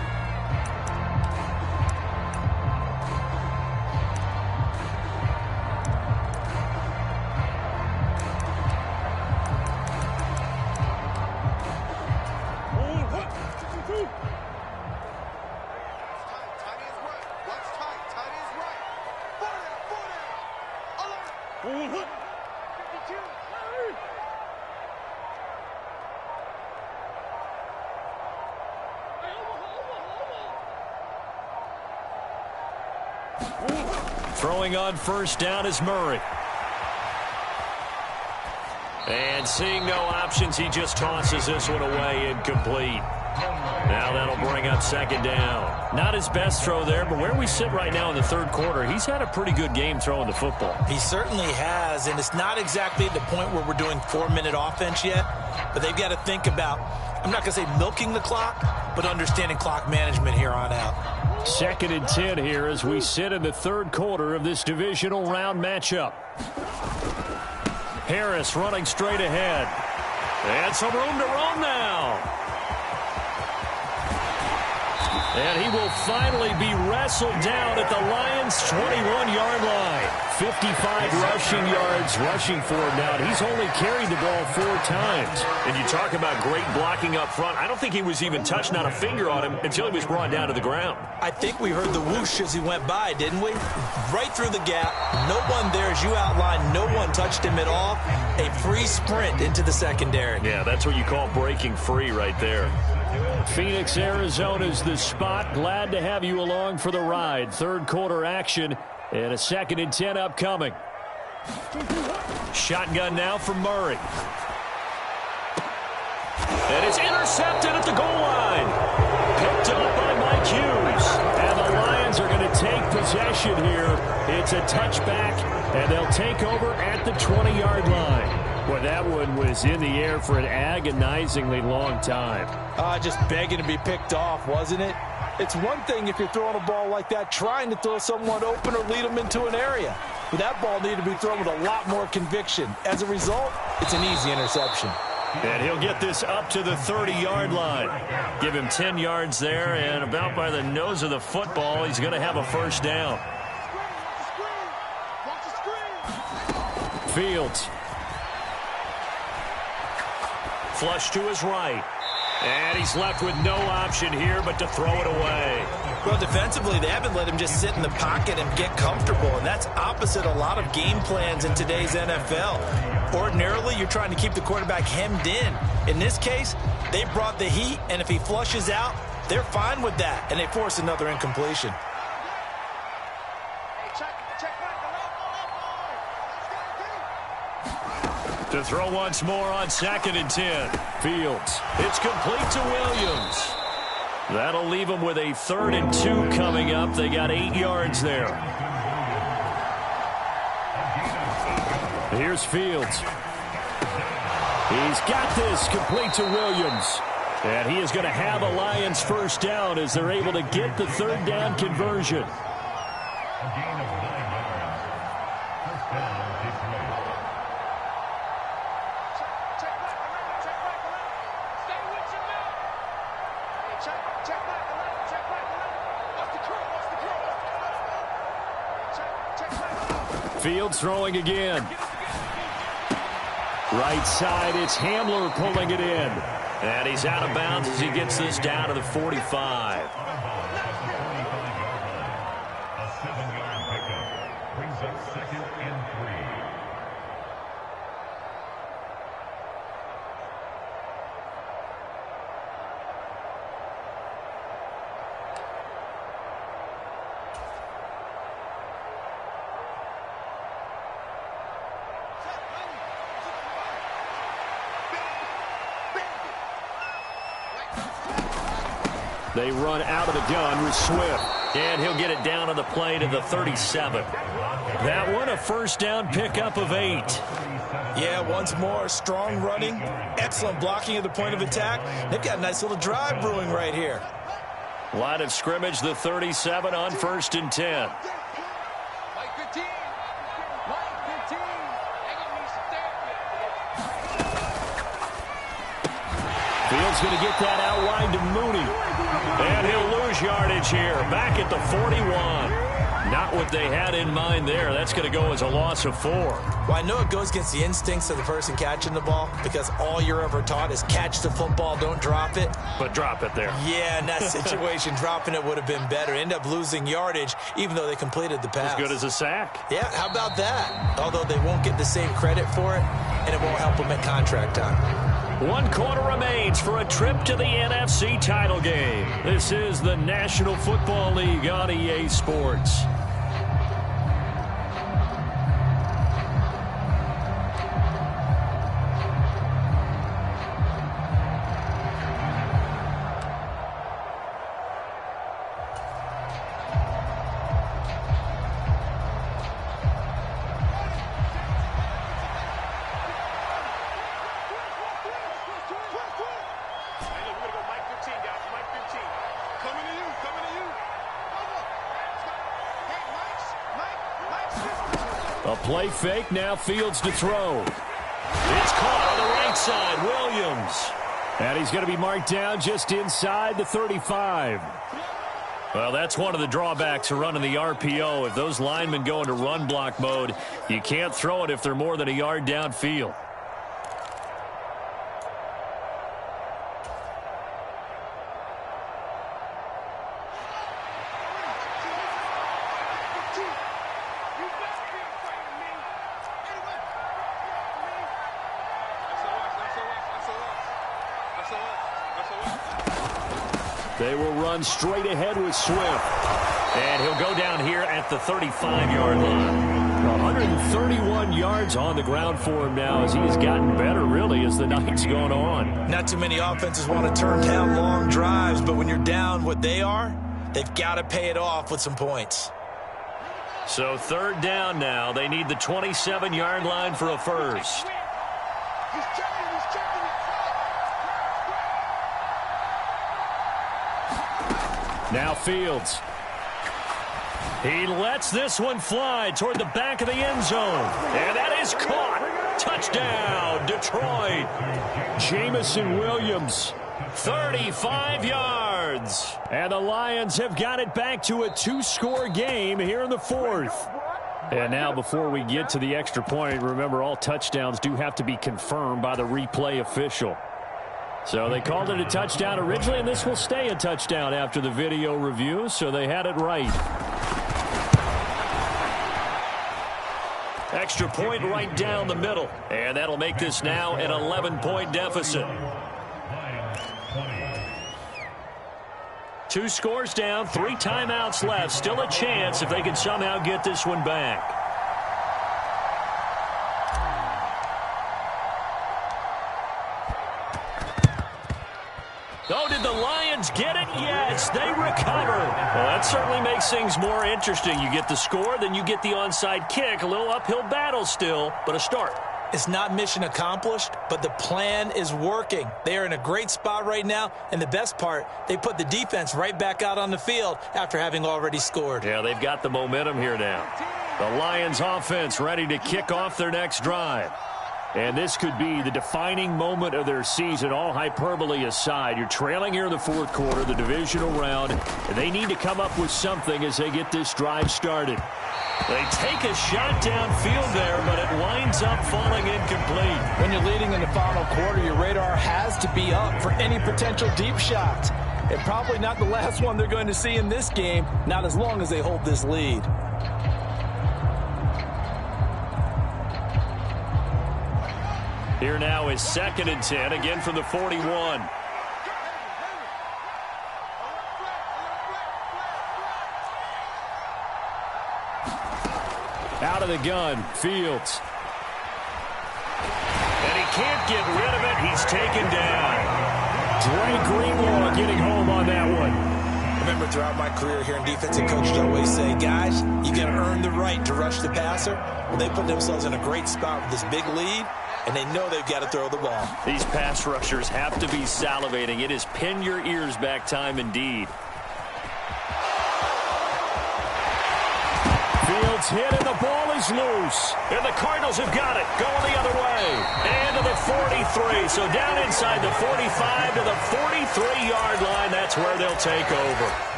Throwing on 1st down is Murray. And seeing no options, he just tosses this one away, incomplete. Now that'll bring up 2nd down. Not his best throw there, but where we sit right now in the 3rd quarter, he's had a pretty good game throwing the football. He certainly has, and it's not exactly at the point where we're doing 4-minute offense yet, but they've got to think about, I'm not going to say milking the clock, but understanding clock management here on out. 2nd and 10 here as we sit in the 3rd quarter of this divisional round matchup. Harris running straight ahead. And some room to roam now. And he will finally be wrestled down at the Lions' 21-yard line. 55 rushing yards rushing for him now. He's only carried the ball 4 times. And you talk about great blocking up front. I don't think he was even touched, not a finger on him, until he was brought down to the ground. I think we heard the whoosh as he went by, didn't we? Right through the gap. No one there, as you outlined. No one touched him at all. A free sprint into the secondary. Yeah, that's what you call breaking free right there. Phoenix, Arizona's the spot. Glad to have you along for the ride. 3rd quarter action and a 2nd and 10 upcoming. Shotgun now from Murray. And it's intercepted at the goal line. Picked up by Mike Hughes. And the Lions are going to take possession here. It's a touchback, and they'll take over at the 20-yard line. Boy, that one was in the air for an agonizingly long time. Just begging to be picked off, wasn't it? It's one thing if you're throwing a ball like that, trying to throw someone open or lead them into an area. But that ball needed to be thrown with a lot more conviction. As a result, it's an easy interception. And he'll get this up to the 30-yard line. Give him 10 yards there, and about by the nose of the football, he's going to have a 1st down. Fields. Flush to his right. And he's left with no option here but to throw it away. Well, defensively, they haven't let him just sit in the pocket and get comfortable, and that's opposite a lot of game plans in today's NFL. Ordinarily, you're trying to keep the quarterback hemmed in. In this case, they brought the heat, and if he flushes out, they're fine with that, and they force another incompletion. To throw once more on 2nd and 10. Fields. It's complete to Williams. That'll leave them with a 3rd and 2 coming up. They got 8 yards there. Here's Fields. He's got this complete to Williams. And he is going to have a Lions first down as they're able to get the 3rd down conversion. Fields throwing again. Right side, it's Hamler pulling it in. And he's out of bounds as he gets this down to the 45. A 7-yard pickup brings up 2nd and 3. They run out of the gun with Swift. And he'll get it down on the play to the 37. That one a first down pickup of 8. Yeah, once more, strong running, excellent blocking at the point of attack. They've got a nice little drive brewing right here. Line of scrimmage, the 37 on 1st and 10. Mike 15. Mike 15. Fields going to get that out wide to Mooney. And he'll lose yardage here. Back at the 41. Not what they had in mind there. That's going to go as a loss of 4. Well, I know it goes against the instincts of the person catching the ball because all you're ever taught is catch the football, don't drop it. But drop it there. Yeah, in that situation, dropping it would have been better. End up losing yardage, even though they completed the pass. As good as a sack. Yeah, how about that? Although they won't get the same credit for it, and it won't help them at contract time. 1 quarter remains for a trip to the NFC title game. This is the National Football League on EA Sports. A play fake, now Fields to throw. It's caught on the right side, Williams. And he's going to be marked down just inside the 35. Well, that's one of the drawbacks of running the RPO. If those linemen go into run block mode, you can't throw it if they're more than a yard downfield. They will run straight ahead with Swift. And he'll go down here at the 35-yard line. 131 yards on the ground for him now as he has gotten better, really, as the night's gone on. Not too many offenses want to turn down long drives, but when you're down what they are, they've got to pay it off with some points. So 3rd down now. They need the 27-yard line for a first. Now Fields. He lets this one fly toward the back of the end zone. And that is caught. Touchdown, Detroit. Jamison Williams, 35 yards. And the Lions have got it back to a 2-score game here in the 4th. And now before we get to the extra point, remember all touchdowns do have to be confirmed by the replay official. So they called it a touchdown originally, and this will stay a touchdown after the video review, so they had it right. Extra point right down the middle, and that'll make this now an 11-point deficit. 2 scores down, 3 timeouts left. Still a chance if they can somehow get this one back. Oh, did the Lions get it? Yes, they recover. Well, that certainly makes things more interesting. You get the score, then you get the onside kick. A little uphill battle still, but a start. It's not mission accomplished, but the plan is working. They are in a great spot right now, and the best part, they put the defense right back out on the field after having already scored. Yeah, they've got the momentum here now. The Lions offense ready to kick off their next drive. And this could be the defining moment of their season, all hyperbole aside. You're trailing here in the fourth quarter, the divisional round, and they need to come up with something as they get this drive started. They take a shot downfield there, but it winds up falling incomplete. When you're leading in the final quarter, your radar has to be up for any potential deep shots. And probably not the last one they're going to see in this game, not as long as they hold this lead. Here now is 2nd and 10, again from the 41. Out of the gun, Fields. And he can't get rid of it. He's taken down. Dre Greenlaw getting home on that one. I remember throughout my career here in defense, and coaches always say, guys, you got to earn the right to rush the passer. Well, they put themselves in a great spot with this big lead, and they know they've got to throw the ball. These pass rushers have to be salivating. It is pin your ears back time indeed. Fields hit and the ball is loose. And the Cardinals have got it. Going the other way. And to the 43. So down inside the 45 to the 43-yard line. That's where they'll take over.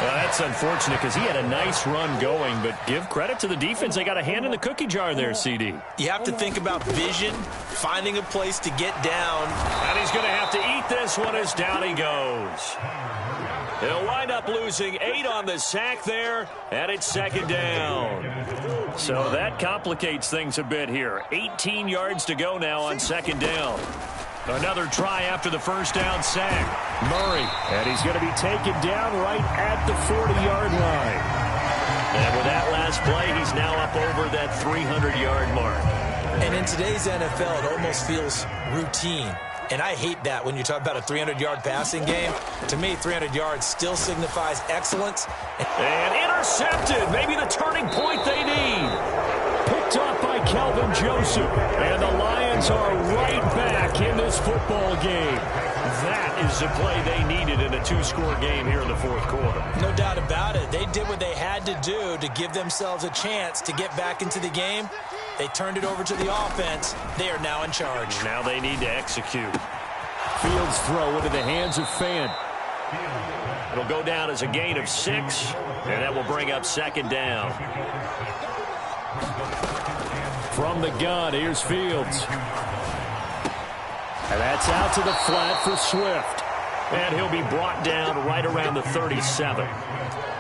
Well, that's unfortunate because he had a nice run going, but give credit to the defense. They got a hand in the cookie jar there, CD. You have to think about vision, finding a place to get down. And he's going to have to eat this one as down he goes. He'll wind up losing 8 on the sack there, and it's 2nd down. So that complicates things a bit here. 18 yards to go now on 2nd down. Another try after the first down sack. Murray, and he's going to be taken down right at the 40-yard line. And with that last play, he's now up over that 300-yard mark. And in today's NFL, it almost feels routine. And I hate that when you talk about a 300-yard passing game. To me, 300 yards still signifies excellence. And intercepted. Maybe the turning point they need. Picked up by Kelvin Joseph. And the Lions are right back in this football game. That is the play they needed in a 2-score game here in the fourth quarter. No doubt about it. They did what they had to do to give themselves a chance to get back into the game. They turned it over to the offense. They are now in charge. Now they need to execute. Fields throw into the hands of Fant. It'll go down as a gain of 6, and that will bring up 2nd down. From the gun, here's Fields. And that's out to the flat for Swift. And he'll be brought down right around the 37.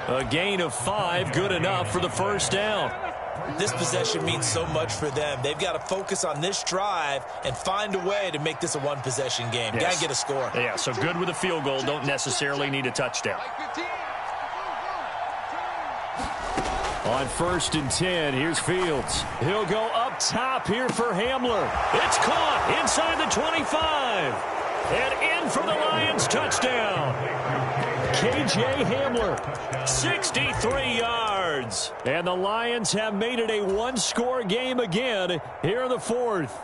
A gain of 5, good enough for the first down. This possession means so much for them. They've got to focus on this drive and find a way to make this a one-possession game. Yes. Got to get a score. Yeah, so good with a field goal. Don't necessarily need a touchdown. On 1st and 10, here's Fields. He'll go up top here for Hamler. It's caught inside the 25. And in for the Lions touchdown. KJ Hamler, 63 yards. And the Lions have made it a 1-score game again here in the fourth.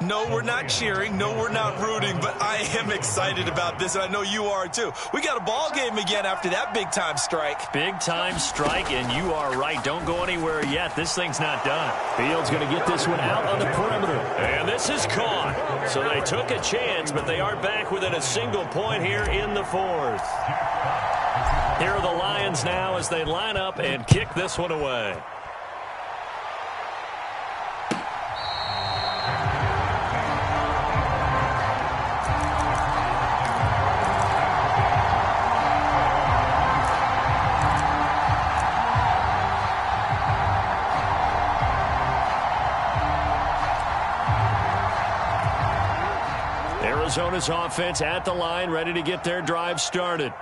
No, we're not cheering. No, we're not rooting. But I am excited about this, and I know you are too. We got a ball game again after that big-time strike. Big-time strike, and you are right. Don't go anywhere yet. This thing's not done. Fields going to get this one out on the perimeter. And this is caught. So they took a chance, but they are back within a single point here in the fourth. Here are the Lions now as they line up and kick this one away. Arizona's offense at the line, ready to get their drive started.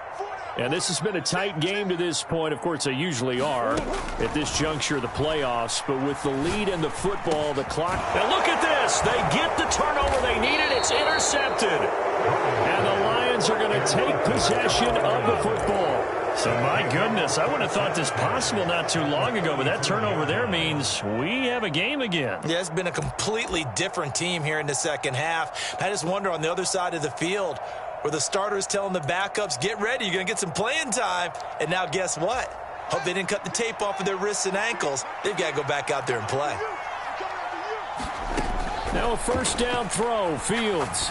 And this has been a tight game to this point. Of course, they usually are at this juncture of the playoffs. But with the lead in the football, the clock. Now look at this. They get the turnover they needed. It's intercepted. And the Lions are going to take possession of the football. So, my goodness, I wouldn't have thought this possible not too long ago. But that turnover there means we have a game again. Yeah, it's been a completely different team here in the second half. I just wonder on the other side of the field, where the starters telling the backups, get ready, you're going to get some playing time. And now guess what? Hope they didn't cut the tape off of their wrists and ankles. They've got to go back out there and play. Now a first down throw, Fields.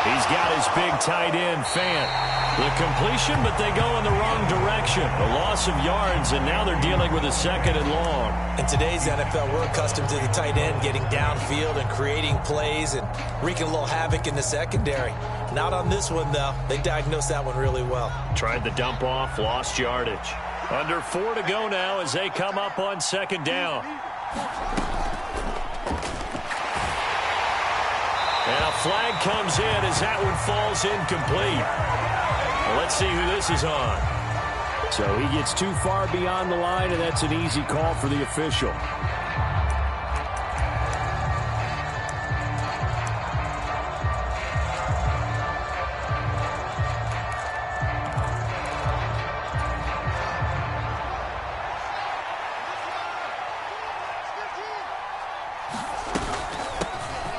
He's got his big tight end, Fant. The completion, but they go in the wrong direction. A loss of yards, and now they're dealing with a second and long. In today's NFL, we're accustomed to the tight end getting downfield and creating plays and wreaking a little havoc in the secondary. Not on this one, though. They diagnosed that one really well. Tried the dump off, lost yardage. Under 4 to go now as they come up on second down. And a flag comes in as that one falls incomplete. Well, let's see who this is on. So he gets too far beyond the line, and that's an easy call for the official.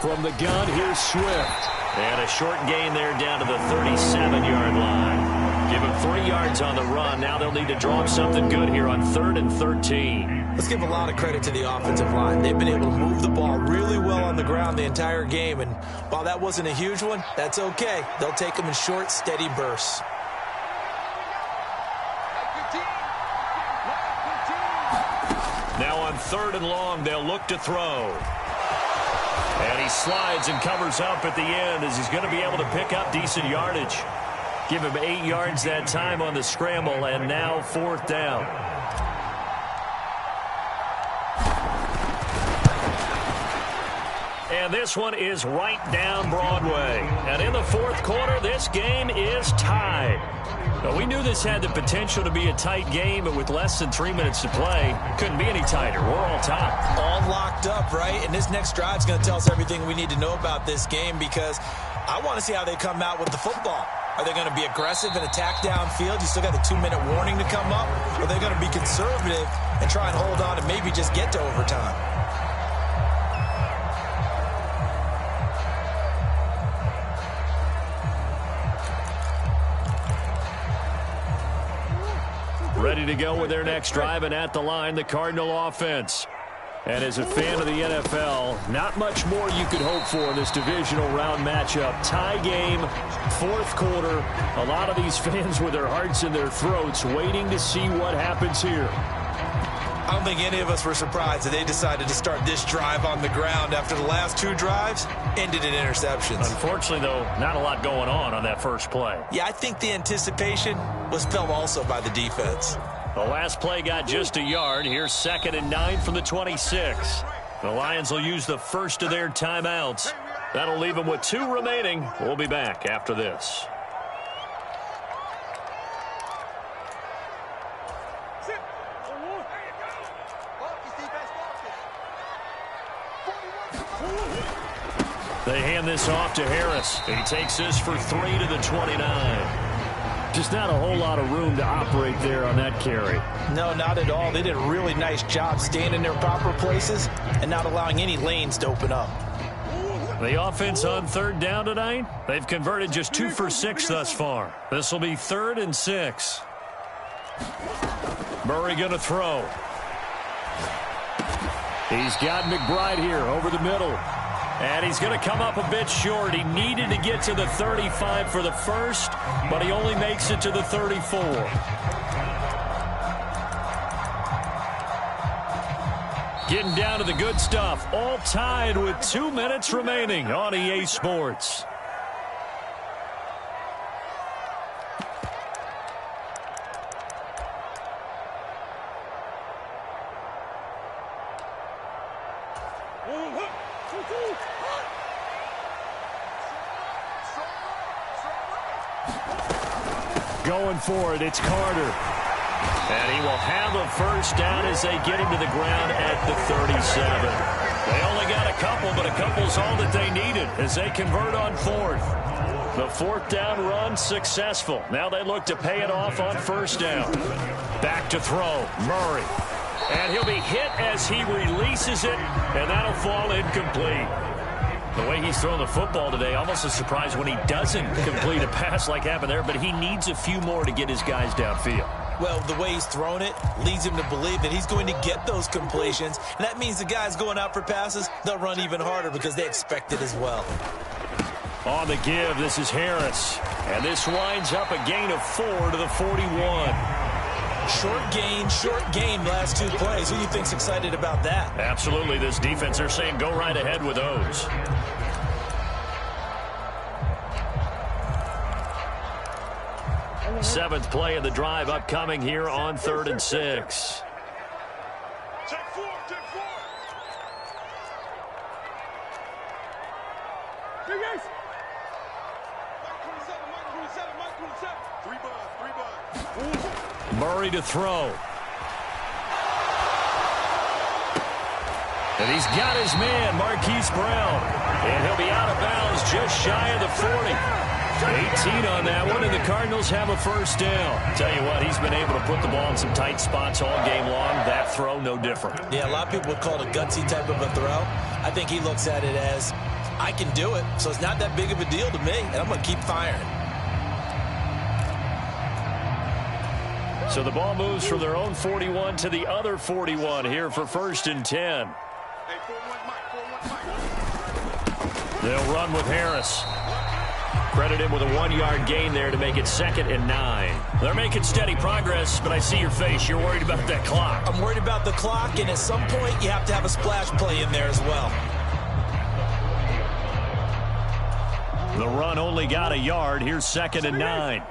From the gun, here's Swift. And a short gain there down to the 37-yard line. Give him 3 yards on the run. Now they'll need to draw up something good here on 3rd and 13. Let's give a lot of credit to the offensive line. They've been able to move the ball really well on the ground the entire game. And while that wasn't a huge one, that's okay. They'll take them in short, steady bursts. Now on 3rd and long, they'll look to throw. And he slides and covers up at the end as he's going to be able to pick up decent yardage. Give him 8 yards that time on the scramble, and now 4th down. And this one is right down Broadway. And in the 4th quarter, this game is tied. Now, we knew this had the potential to be a tight game, but with less than 3 minutes to play, couldn't be any tighter. We're all tied. All locked up, right? And this next drive is going to tell us everything we need to know about this game, because I want to see how they come out with the football. Are they going to be aggressive and attack downfield? You still got the 2-minute warning to come up. Or are they going to be conservative and try and hold on and maybe just get to overtime? Ready to go with their next drive, and at the line, the Cardinal offense. And as a fan of the NFL, not much more you could hope for in this divisional round matchup. Tie game, 4th quarter. A lot of these fans with their hearts in their throats waiting to see what happens here. I don't think any of us were surprised that they decided to start this drive on the ground after the last 2 drives ended in interceptions. Unfortunately, though, not a lot going on that first play. Yeah, I think the anticipation was felt also by the defense. The last play got just a yard. Here's 2nd and 9 from the 26. The Lions will use the first of their timeouts. That'll leave them with 2 remaining. We'll be back after this. They hand this off to Harris. He takes this for 3 to the 29. Just not a whole lot of room to operate there on that carry. No, not at all. They did a really nice job staying in their proper places and not allowing any lanes to open up. The offense on 3rd down tonight, they've converted just 2 for 6 thus far. This will be 3rd and 6. Murray going to throw. He's got McBride here over the middle. And he's going to come up a bit short. He needed to get to the 35 for the first, but he only makes it to the 34. Getting down to the good stuff. All tied with 2 minutes remaining on EA Sports. going for it. It's Carter. And he will have a first down as they get him to the ground at the 37. They only got a couple, but a couple's all that they needed as they convert on fourth. The fourth down run successful. Now they look to pay it off on first down. Back to throw. Murray. And he'll be hit as he releases it, and that'll fall incomplete. The way he's throwing the football today, almost a surprise when he doesn't complete a pass like happened there, but he needs a few more to get his guys downfield. Well, the way he's thrown it leads him to believe that he's going to get those completions. And that means the guys going out for passes, they'll run even harder because they expect it as well. On the give, this is Harris. And this winds up a gain of 4 to the 41. Short gain last two plays. Who do you think's excited about that? Absolutely. This defense, they're saying go right ahead with those. Seventh play of the drive upcoming here on 3rd and 6. Take four. Hey, guys. Mike 27. 3 buds. Murray to throw. And he's got his man, Marquise Brown. And he'll be out of bounds just shy of the 40. 18 on that one, and the Cardinals have a first down. Tell you what, he's been able to put the ball in some tight spots all game long. That throw, no different. Yeah, a lot of people would call it a gutsy type of a throw. I think he looks at it as, I can do it, so it's not that big of a deal to me, and I'm going to keep firing. So the ball moves from their own 41 to the other 41 here for 1st and 10. Hey, 4-1 Mike. They'll run with Harris. Credit him with a 1-yard gain there to make it 2nd and 9. They're making steady progress, but I see your face. You're worried about that clock. I'm worried about the clock, and at some point you have to have a splash play in there as well. The run only got a yard. Here's 2nd and 9.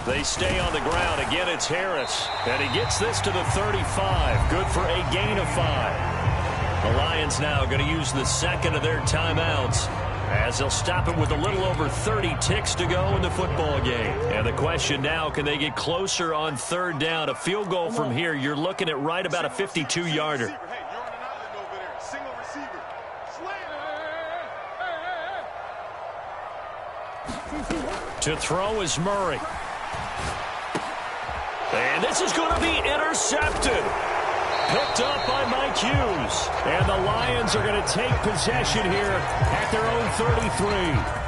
They stay on the ground. Again, it's Harris. And he gets this to the 35. Good for a gain of 5. The Lions now going to use the second of their timeouts as they'll stop it with a little over 30 ticks to go in the football game. And the question now, can they get closer on 3rd down? A field goal from here, you're looking at right about a 52-yarder. Hey, you're on an island over there. Single receiver. Slant. To throw is Murray. And this is going to be intercepted. Picked up by Mike Hughes. And the Lions are going to take possession here at their own 33.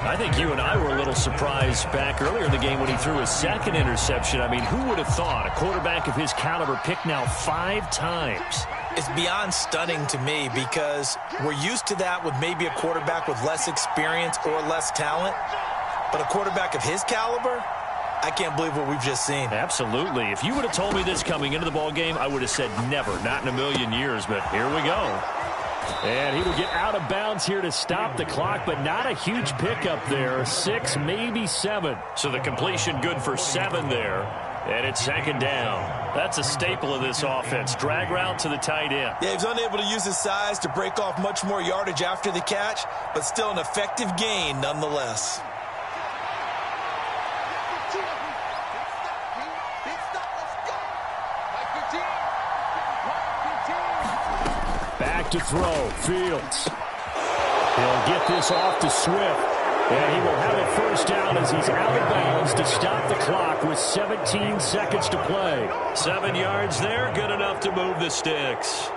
I think you and I were a little surprised back earlier in the game when he threw his 2nd interception. I mean, who would have thought a quarterback of his caliber picked now 5 times? It's beyond stunning to me because we're used to that with maybe a quarterback with less experience or less talent. But a quarterback of his caliber, I can't believe what we've just seen. Absolutely. If you would have told me this coming into the ball game, I would have said never, not in a million years, but here we go. And he will get out of bounds here to stop the clock, but not a huge pickup there. 6, maybe 7. So the completion good for 7 there, and it's 2nd down. That's a staple of this offense. Drag route to the tight end. Yeah, he's unable to use his size to break off much more yardage after the catch, but still an effective gain nonetheless. Back to throw, Fields. He'll get this off to Swift. And he will have a first down as he's out of bounds to stop the clock with 17 seconds to play. 7 yards there, good enough to move the sticks.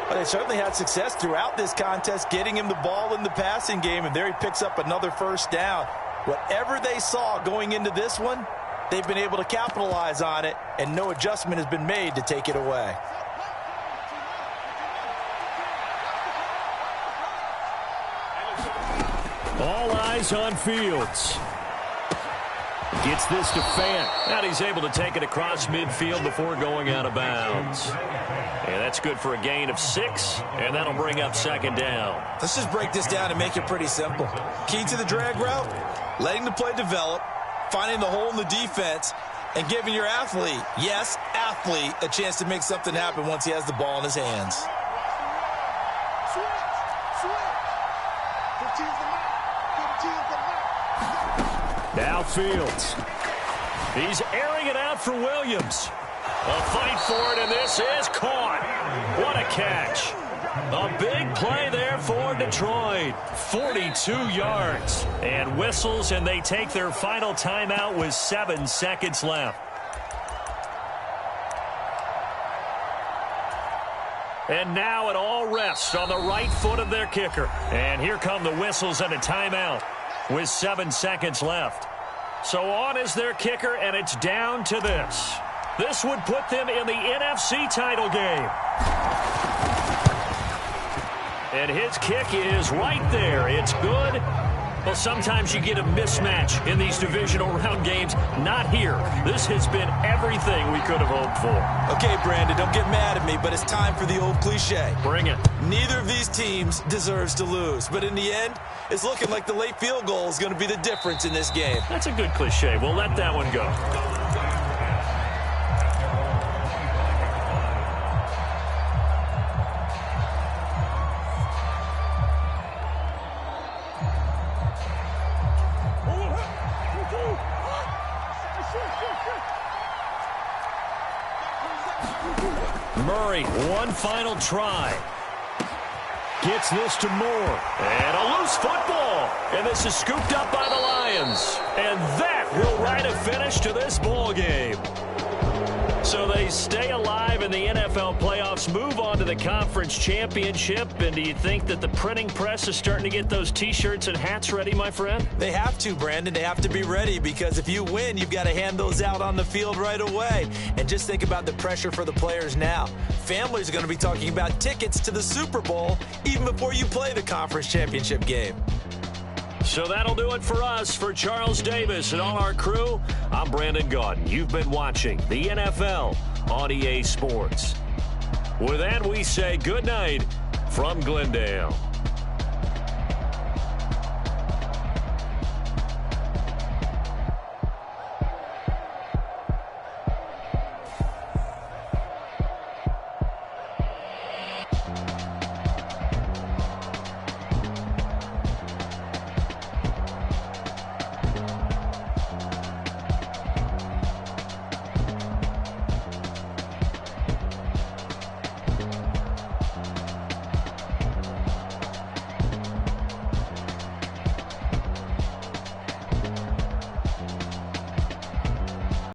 But they certainly had success throughout this contest, getting him the ball in the passing game, and there he picks up another first down. Whatever they saw going into this one, they've been able to capitalize on it, and no adjustment has been made to take it away. All eyes on Fields. Gets this to Fant. And he's able to take it across midfield before going out of bounds. And that's good for a gain of 6, and that'll bring up 2nd down. Let's just break this down and make it pretty simple. Key to the drag route, letting the play develop, finding the hole in the defense, and giving your athlete, yes, athlete, a chance to make something happen once he has the ball in his hands. Switch. 15's the mark. 15's the mark. Now Fields. He's airing it out for Williams. A fight for it, and this is caught. What a catch. A big play there for Detroit. 42 yards. And whistles, and they take their final timeout with 7 seconds left. And now it all rests on the right foot of their kicker. And here come the whistles and a timeout with 7 seconds left. So on is their kicker, and it's down to this. This would put them in the NFC title game. And his kick is right there. It's good. Well, sometimes you get a mismatch in these divisional round games. Not here. This has been everything we could have hoped for. Okay, Brandon, don't get mad at me, but it's time for the old cliche. Bring it. Neither of these teams deserves to lose. But in the end, it's looking like the late field goal is going to be the difference in this game. That's a good cliche. We'll let that one go. Murray, one final try. Gets this to Moore. And a loose football. And this is scooped up by the Lions. And that will write a finish to this ball game. So they stay alive in the NFL playoffs, move on to the conference championship. And do you think that the printing press is starting to get those T-shirts and hats ready, my friend? They have to, Brandon. They have to be ready because if you win, you've got to hand those out on the field right away. And just think about the pressure for the players now. Families are going to be talking about tickets to the Super Bowl even before you play the conference championship game. So that'll do it for us. For Charles Davis and all our crew, I'm Brandon Gaudin. You've been watching the NFL on EA Sports. With that, we say good night from Glendale.